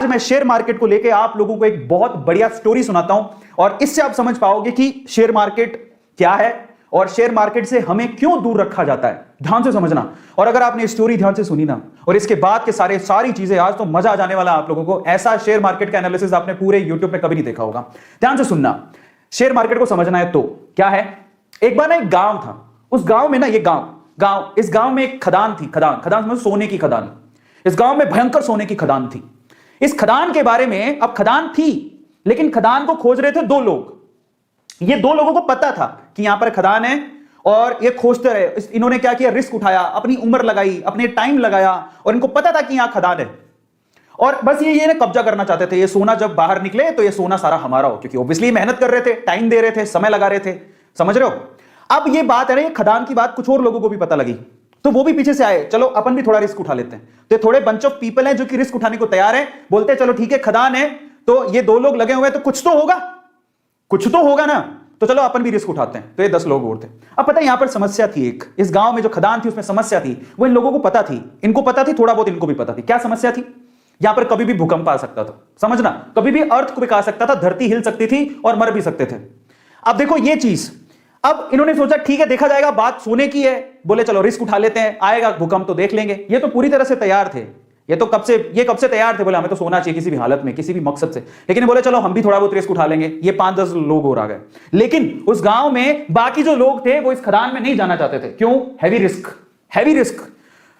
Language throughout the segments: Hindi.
आज मैं शेयर मार्केट को लेके आप लोगों को एक बहुत बढ़िया स्टोरी सुनाता हूं और इससे आप समझ पाओगे कि शेयर मार्केट क्या है और शेयर मार्केट से हमें क्यों दूर रखा जाता है। ध्यान से समझना। और अगर आपने स्टोरी ध्यान से सुनी ना और इसके बाद के सारी चीजें, आज तो मजा आ जाने वाला आप लोगों को। ऐसा शेयर मार्केट का एनालिसिस आपने पूरे यूट्यूब में कभी नहीं देखा होगा। ध्यान से सुनना। शेयर मार्केट को समझना है तो क्या है। एक बार ना एक गांव था। उस गांव में ना इस गांव में एक खदान थी। खदान मतलब सोने की खदान। इस गांव में भयंकर सोने की खदान थी। इस खदान के बारे में, अब खदान थी लेकिन खदान को खोज रहे थे दो लोग। ये दो लोगों को पता था कि यहां पर खदान है और ये खोजते रहे। इन्होंने क्या किया, रिस्क उठाया, अपनी उम्र लगाई, अपने टाइम लगाया और इनको पता था कि यहां खदान है और बस ये ना कब्जा करना चाहते थे। ये सोना जब बाहर निकले तो ये सोना सारा हमारा हो, क्योंकि ऑब्वियसली मेहनत कर रहे थे, टाइम दे रहे थे, समय लगा रहे थे। समझ रहे हो। अब ये बात है ना, ये खदान की बात कुछ और लोगों को भी पता लगी तो वो भी पीछे से आए, चलो अपन भी थोड़ा रिस्क उठा लेते हैं। तो थोड़े बंच ऑफ पीपल हैं जो कि रिस्क उठाने को तैयार है। बोलते हैं चलो ठीक है, खदान है तो ये दो लोग लगे हुए हैं तो कुछ तो होगा ना, तो चलो अपन भी रिस्क उठाते हैं। तो ये 10 लोग और थे। अब पता है यहां पर समस्या थी एक, इस गांव में जो खदान थी उसमें समस्या थी। वो इन लोगों को पता थी, इनको पता थी, थोड़ा बहुत इनको भी पता थी। क्या समस्या थी। यहां पर कभी भी भूकंप आ सकता था। समझना, कभी भी अर्थ को भी आ सकता था, धरती हिल सकती थी और मर भी सकते थे। अब देखो ये चीज, अब इन्होंने सोचा ठीक है देखा जाएगा, बात सोने की है, बोले चलो रिस्क उठा लेते हैं, आएगा भूकंप तो देख लेंगे। ये तो पूरी तरह से तैयार थे। ये कब से तैयार थे, बोले हमें तो सोना चाहिए किसी भी हालत में, किसी भी मकसद से। लेकिन बोले चलो हम भी थोड़ा बहुत रिस्क उठा लेंगे। ये 5-10 लोग और आ गए। लेकिन उस गांव में बाकी जो लोग थे वो इस खदान में नहीं जाना चाहते थे। क्यों। Heavy risk.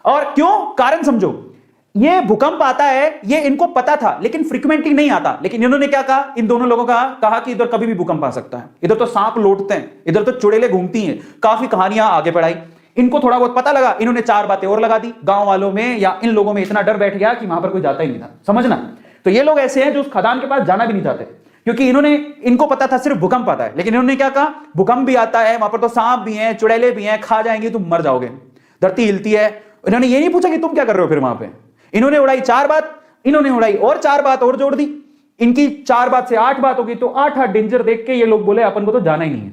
और क्यों, कारण समझो। ये भूकंप आता है ये इनको पता था लेकिन फ्रीक्वेंटली नहीं आता। लेकिन इन्होंने क्या कहा, इन दोनों लोगों का कहा कि इधर कभी भी भूकंप आ सकता है, इधर तो सांप लौटते हैं, इधर तो चुड़ैलें घूमती हैं। काफी कहानियां आगे बढ़ाई। इनको थोड़ा बहुत पता लगा, इन्होंने 4 बातें और लगा दी। गांव वालों में या इन लोगों में इतना डर बैठ गया कि वहां पर कोई जाता ही नहीं था। समझना। तो ये लोग ऐसे हैं जो उस खदान के पास जाना भी नहीं चाहते, क्योंकि इनको पता था सिर्फ भूकंप आता है। लेकिन इन्होंने क्या कहा, भूकंप भी आता है, वहां पर तो सांप भी हैं, चुड़ैलें भी हैं, खा जाएंगे, तुम मर जाओगे, धरती हिलती है। इन्होंने ये नहीं पूछा कि तुम क्या कर रहे हो फिर वहां पे। इन्होंने उड़ाई 4 बात, इन्होंने उड़ाई और 4 बात और जोड़ दी। इनकी 4 बात से 8 बात होगी, तो 8 डेंजर देख के ये लोग बोले अपन को तो जाना ही नहीं है।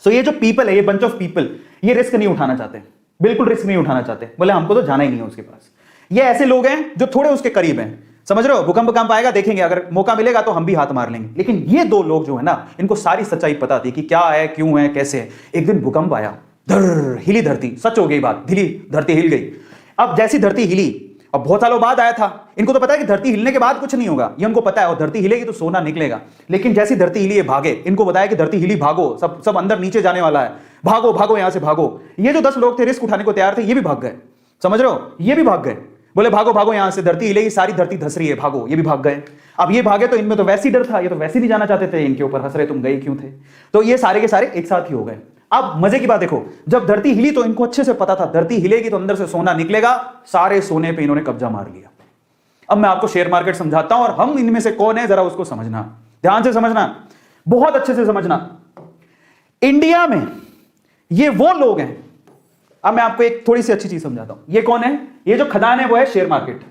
सो ये जो पीपल है, ये बंच ऑफ पीपल, ये रिस्क नहीं उठाना चाहते, बिल्कुल रिस्क नहीं उठाना चाहते। बोले हमको तो जाना ही नहीं है उसके पास। ये ऐसे लोग हैं जो थोड़े उसके करीब हैं। समझ रहे हो। भूकंप आएगा देखेंगे, अगर मौका मिलेगा तो हम भी हाथ मार लेंगे। लेकिन ये 2 लोग जो है ना, इनको सारी सच्चाई पता थी कि क्या है, क्यों है, कैसे है। एक दिन भूकंप आया, हिली धरती, सच हो गई बात, धरती हिल गई। अब जैसी धरती हिली, अब बहुत सालों बाद आया था, इनको तो पता है कि धरती हिलने के बाद कुछ नहीं होगा, ये उनको पता है, और धरती हिलेगी तो सोना निकलेगा। लेकिन जैसी धरती हिली ये भागे। इनको बताया कि धरती हिली, भागो, सब अंदर नीचे जाने वाला है, भागो यहां से भागो। ये जो 10 लोग थे रिस्क उठाने को तैयार थे, ये भी भाग गए। समझ रहे हो। ये भी भाग गए, बोले भागो यहां से, धरती हिलेगी, सारी धरती धस रही है, भागो। ये भी भाग गए। अब ये भागे तो इनमें तो वैसे ही डर था, ये तो वैसे नहीं जाना चाहते थे, इनके ऊपर हंस रहे तुम गए क्यों थे। तो ये सारे के सारे एक साथ ही हो गए। अब मजे की बात देखो, जब धरती हिली तो इनको अच्छे से पता था धरती हिलेगी तो अंदर से सोना निकलेगा। सारे सोने पे इन्होंने कब्जा मार लिया। अब मैं आपको शेयर मार्केट समझाता हूं और हम इनमें से कौन है जरा उसको समझना, ध्यान से समझना, बहुत अच्छे से समझना। इंडिया में ये वो लोग हैं। अब मैं आपको एक थोड़ी सी अच्छी चीज समझाता हूं। ये कौन है, ये जो खदान है वो है शेयर मार्केट।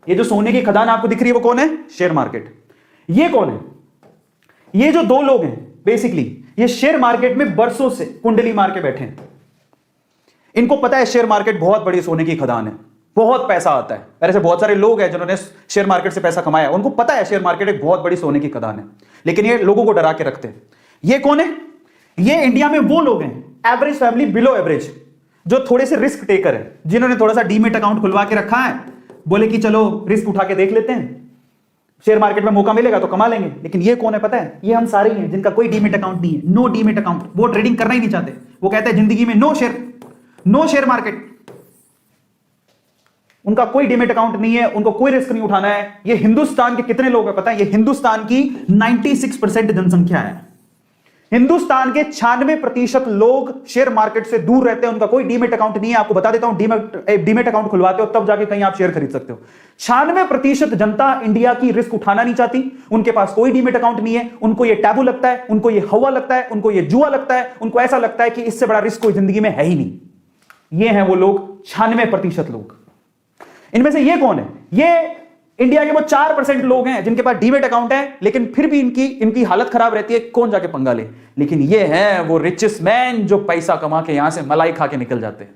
ये जो सोने की खदान आपको दिख रही है वो कौन है, शेयर मार्केट। ये कौन है, ये जो 2 लोग हैं बेसिकली ये शेयर मार्केट में बरसों से कुंडली मार के बैठे हैं। इनको पता है शेयर मार्केट बहुत बड़ी सोने की खदान है, बहुत पैसा आता है। ऐसे बहुत सारे लोग हैं जिन्होंने शेयर मार्केट से पैसा कमाया, उनको पता है शेयर मार्केट एक बहुत बड़ी सोने की खदान है। लेकिन ये लोगों को डरा के रखते हैं। ये कौन है, ये इंडिया में वो लोग हैं, एवरेज फैमिली, बिलो एवरेज, जो थोड़े से रिस्क टेकर है, जिन्होंने थोड़ा सा डीमेट अकाउंट खुलवा के रखा है। बोले कि चलो रिस्क उठा के देख लेते हैं, शेयर मार्केट में मौका मिलेगा तो कमा लेंगे। लेकिन ये कौन है पता है, ये हम सारे ही हैं जिनका कोई डीमेट अकाउंट नहीं है, नो डीमेट अकाउंट। वो ट्रेडिंग करना ही नहीं चाहते। वो कहते हैं जिंदगी में नो शेयर मार्केट। उनका कोई डीमेट अकाउंट नहीं है, उनको कोई रिस्क नहीं उठाना है। ये हिंदुस्तान के कितने लोग हैं पता है, ये हिंदुस्तान की 96% जनसंख्या है। हिंदुस्तान के 96% लोग शेयर मार्केट से दूर रहते हैं, उनका कोई डीमेट अकाउंट नहीं है। आपको बता देता हूं, डीमेट अकाउंट खुलवाते हो तब जाके कहीं आप शेयर खरीद सकते हो। 96% जनता इंडिया की रिस्क उठाना नहीं चाहती, उनके पास कोई डीमेट अकाउंट नहीं है। उनको ये टैबू लगता है, उनको ये हवा लगता है, उनको ये जुआ लगता है, उनको ऐसा लगता है कि इससे बड़ा रिस्क कोई जिंदगी में है ही नहीं। ये हैं वो लोग, 96% लोग। इनमें से ये कौन है, ये इंडिया के वो 4% लोग हैं जिनके पास डीमेट अकाउंट है, लेकिन फिर भी इनकी हालत खराब रहती है, कौन जाके पंगा ले। लेकिन ये हैं वो रिचेस्ट मैन जो पैसा कमा के यहां से मलाई खा के निकल जाते हैं।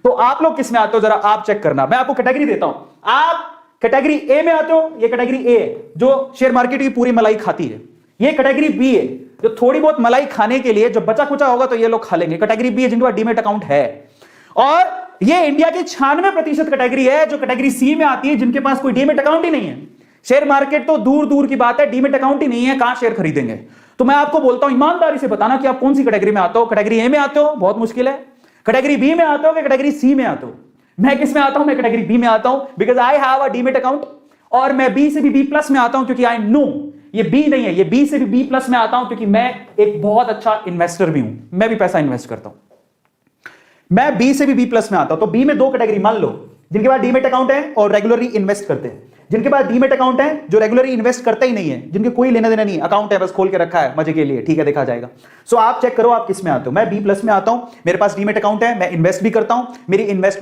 तो आप लोग किस में आते हो जरा आप चेक करना। मैं आपको कैटेगरी देता हूं, आप कैटेगरी ए में आते हो, ये कैटेगरी ए है जो शेयर मार्केट की पूरी मलाई खाती है। ये कैटेगरी बी है जो थोड़ी बहुत मलाई खाने के लिए जो बचा कुचा होगा तो ये लोग खा लेंगे। कैटेगरी बी है जिनके पास डीमेट अकाउंट है। और ये इंडिया की 96% कैटेगरी है जो कैटेगरी सी में आती है, जिनके पास कोई डीमेट अकाउंट ही नहीं है। शेयर मार्केट तो दूर दूर की बात है, डीमेट अकाउंट ही नहीं है, कहां शेयर खरीदेंगे। तो मैं आपको बोलता हूं ईमानदारी से बताना कि आप कौन सी कैटेगरी में आते हो। कैटेगरी ए में आते हो, बहुत मुश्किल है। कैटेगरी बी में आते हो कि कैटेगरी सी में आते हो? मैं किस में आता हूं? मैं कैटेगरी बी में आता हूं, because I have a demat account. और मैं बी से भी बी प्लस में आता हूं क्योंकि आई नो ये बी नहीं है, ये बी से भी बी प्लस में आता हूं क्योंकि मैं एक बहुत अच्छा इन्वेस्टर भी हूं, मैं भी पैसा इन्वेस्ट करता हूं। मैं बी से भी बी प्लस में आता हूं। तो बी में दो कैटेगरी मान लो, जिनके पास डीमेट अकाउंट है और रेगुलरली इन्वेस्ट करते हैं, जिनके पास डीमेट अकाउंट है जो रेगुलरली इन्वेस्ट करते ही नहीं है, जिनके कोई लेना देना नहीं, अकाउंट है बस खोल के रखा है मजे के लिए, ठीक है देखा जाएगा। सो आप चेक करो आप किस में आते हो। मैं बी प्लस में आता हूं, मेरे पास डीमेट अकाउंट है, मैं इन्वेस्ट भी करता हूं, मेरी इन्वेस्टमेंट